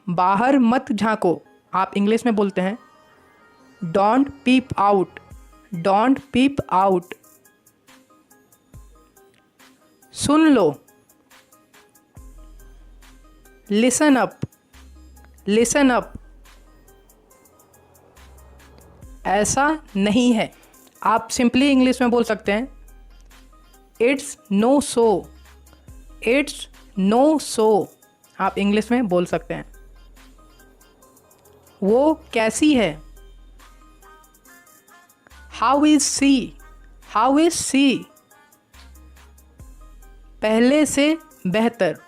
बाहर मत झांको, आप इंग्लिश में बोलते हैं don't peep out, don't peep out. सुन लो, लिसन अप, लिसन अप। ऐसा नहीं है, आप सिंपली इंग्लिश में बोल सकते हैं it's no so, it's no so, आप इंग्लिश में बोल सकते हैं। वो कैसी है, how is she, how is she. पहले से बेहतर,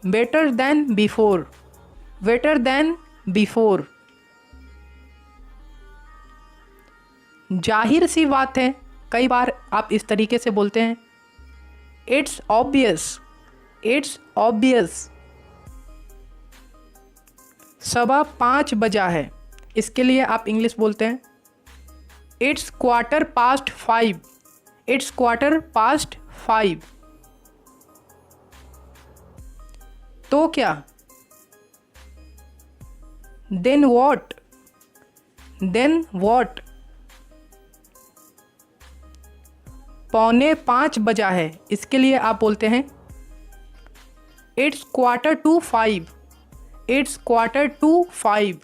better than before, better than before. जाहिर सी बात है, कई बार आप इस तरीके से बोलते हैं इट्स ऑब्वियस, इट्स ऑब्वियस। 5:15 बजा है, इसके लिए आप इंग्लिश बोलते हैं इट्स 5:15, इट्स 5:15। तो क्या, देन वॉट, देन वॉट। 4:45 बजा है, इसके लिए आप बोलते हैं इट्स 4:45, इट्स 4:45।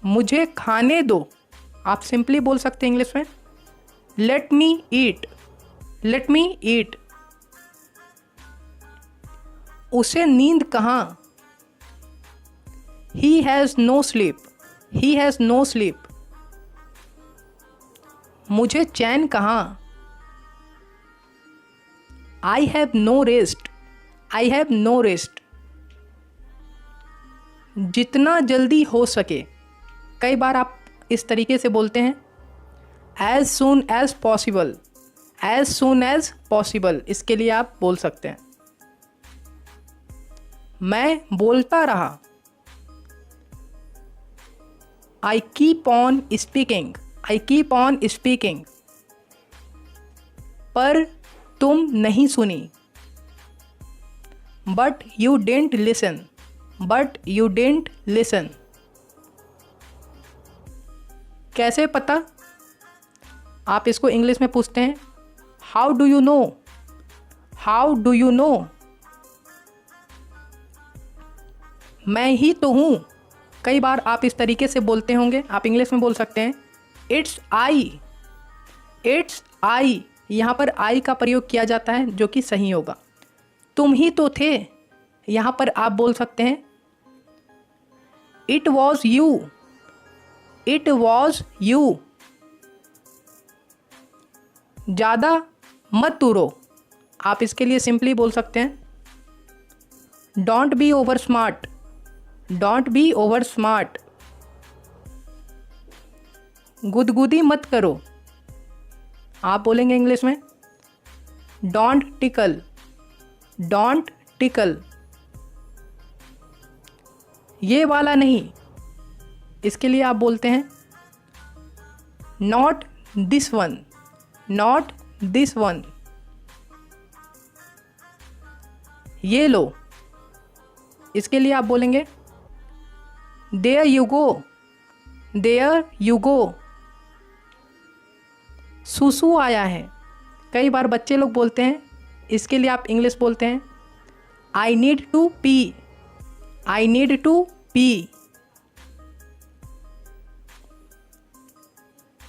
मुझे खाने दो, आप सिंपली बोल सकते हैं इंग्लिश में लेट मी ईट, लेट मी ईट। उसे नींद कहाँ, he has no sleep, he has no sleep. मुझे चैन कहाँ, I have no rest, I have no rest. जितना जल्दी हो सके, कई बार आप इस तरीके से बोलते हैं as soon as possible, as soon as possible, इसके लिए आप बोल सकते हैं मैं बोलता रहा, I keep on speaking, I keep on speaking. पर तुम नहीं सुनी, but you didn't listen, but you didn't listen. कैसे पता, आप इसको इंग्लिश में पूछते हैं how do you know, how do you know. मैं ही तो हूँ, कई बार आप इस तरीके से बोलते होंगे, आप इंग्लिश में बोल सकते हैं इट्स आई, इट्स आई। यहाँ पर आई का प्रयोग किया जाता है जो कि सही होगा। तुम ही तो थे, यहाँ पर आप बोल सकते हैं it was you, it was you. ज़्यादा मत तुरो, आप इसके लिए सिंपली बोल सकते हैं don't be over smart, don't be over smart. गुदगुदी मत करो, आप बोलेंगे इंग्लिश में डोंट टिकल, डोंट टिकल। ये वाला नहीं, इसके लिए आप बोलते हैं not this one, not this one. ये लो, इसके लिए आप बोलेंगे there you go, there you go. सुसु आया है, कई बार बच्चे लोग बोलते हैं, इसके लिए आप इंग्लिश बोलते हैं I need to pee, I need to pee.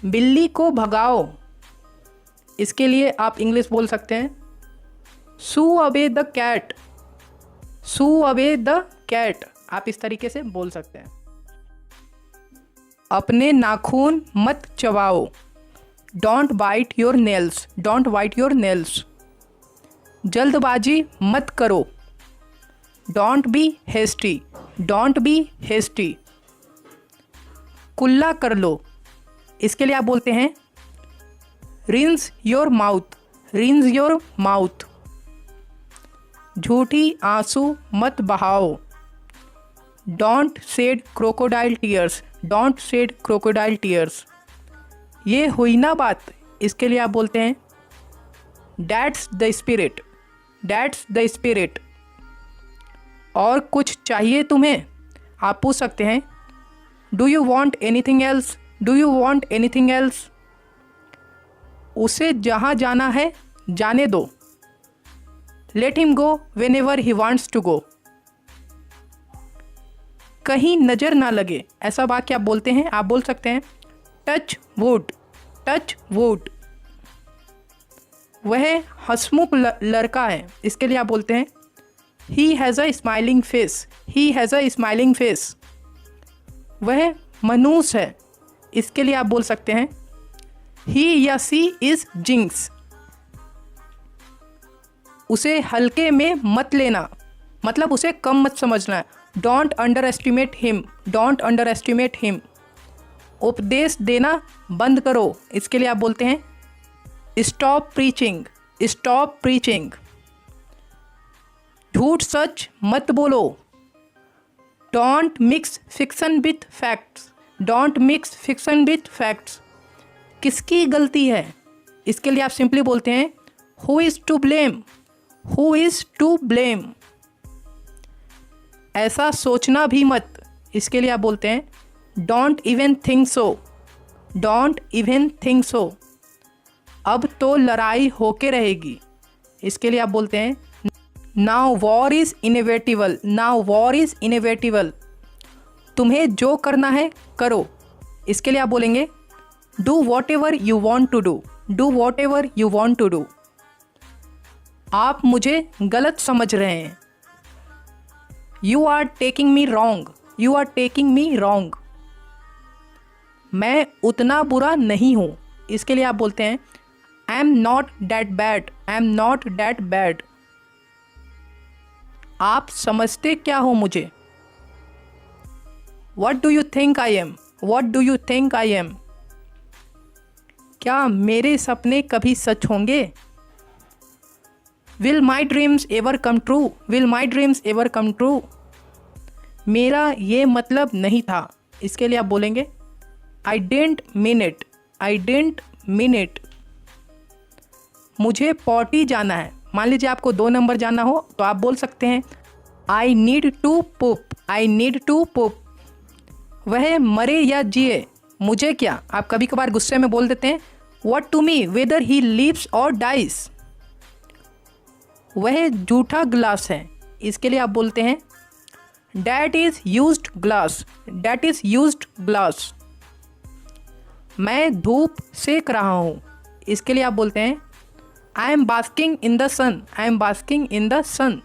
बिल्ली को भगाओ, इसके लिए आप इंग्लिश बोल सकते हैं shoo away the cat, shoo away the cat, आप इस तरीके से बोल सकते हैं। अपने नाखून मत चबाओ, don't bite your nails, don't bite your nails. जल्दबाजी मत करो, don't be hasty, don't be hasty. कुल्ला कर लो, इसके लिए आप बोलते हैं rinse your mouth, rinse your mouth. झूठी आंसू मत बहाओ, don't shed crocodile tears, don't shed crocodile tears. ये हुई ना बात, इसके लिए आप बोलते हैं that's the spirit, that's the spirit. और कुछ चाहिए तुम्हें? आप पूछ सकते हैं do you want anything else, do you want anything else. उसे जहाँ जाना है जाने दो, let him go whenever he wants to go. कहीं नज़र ना लगे, ऐसा वाक्य आप बोलते हैं, आप बोल सकते हैं टच वुड, टच वुड। वह हंसमुख लड़का है, इसके लिए आप बोलते हैं he has a smiling face, he has a smiling face. वह मनूस है, इसके लिए आप बोल सकते हैं ही या सी इज जिंक्स। उसे हल्के में मत लेना, मतलब उसे कम मत समझना है। Don't under estimate him, don't under estimate him. उपदेश देना बंद करो, इसके लिए आप बोलते हैं स्टॉप प्रीचिंग, स्टॉप प्रीचिंग। झूठ सच मत बोलो, don't mix fiction with facts, don't mix fiction with facts. किसकी गलती है, इसके लिए आप सिंपली बोलते हैं who is to blame, who is to blame. ऐसा सोचना भी मत, इसके लिए आप बोलते हैं don't even think so, don't even think so. अब तो लड़ाई होके रहेगी, इसके लिए आप बोलते हैं now war is inevitable, now war is inevitable. तुम्हें जो करना है करो, इसके लिए आप बोलेंगे do whatever you want to do, do whatever you want to do. आप मुझे गलत समझ रहे हैं, you are taking me wrong, you are taking me wrong. मैं उतना बुरा नहीं हूँ, इसके लिए आप बोलते हैं I am not that bad, I am not that bad. आप समझते क्या हो मुझे, what do you think I am, what do you think I am. क्या मेरे सपने कभी सच होंगे, will my dreams ever come true, will my dreams ever come true. मेरा ये मतलब नहीं था, इसके लिए आप बोलेंगे I didn't mean it, I didn't mean it. मुझे पॉटी जाना है, मान लीजिए आपको 2 नंबर जाना हो तो आप बोल सकते हैं I need to poop, I need to poop. वह मरे या जिए मुझे क्या, आप कभी कभार गुस्से में बोल देते हैं what to me whether he lives और डाइज। वह जूठा ग्लास है, इसके लिए आप बोलते हैं that is used glass, that is used glass. मैं धूप सेक रहा हूँ, इसके लिए आप बोलते हैं I am basking in the sun, I am basking in the sun.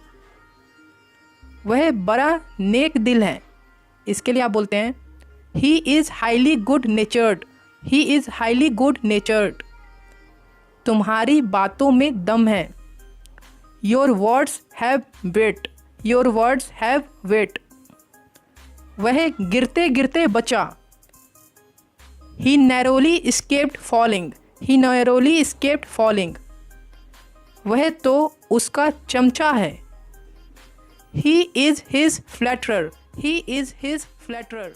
वह बड़ा नेक दिल है, इसके लिए आप बोलते हैं he is highly good natured, he is highly good natured. तुम्हारी बातों में दम है, your words have weight, your words have weight. वह गिरते गिरते बचा, he narrowly escaped falling, he narrowly escaped falling। वह तो उसका चमचा है, he is his flatterer, he is his flatterer.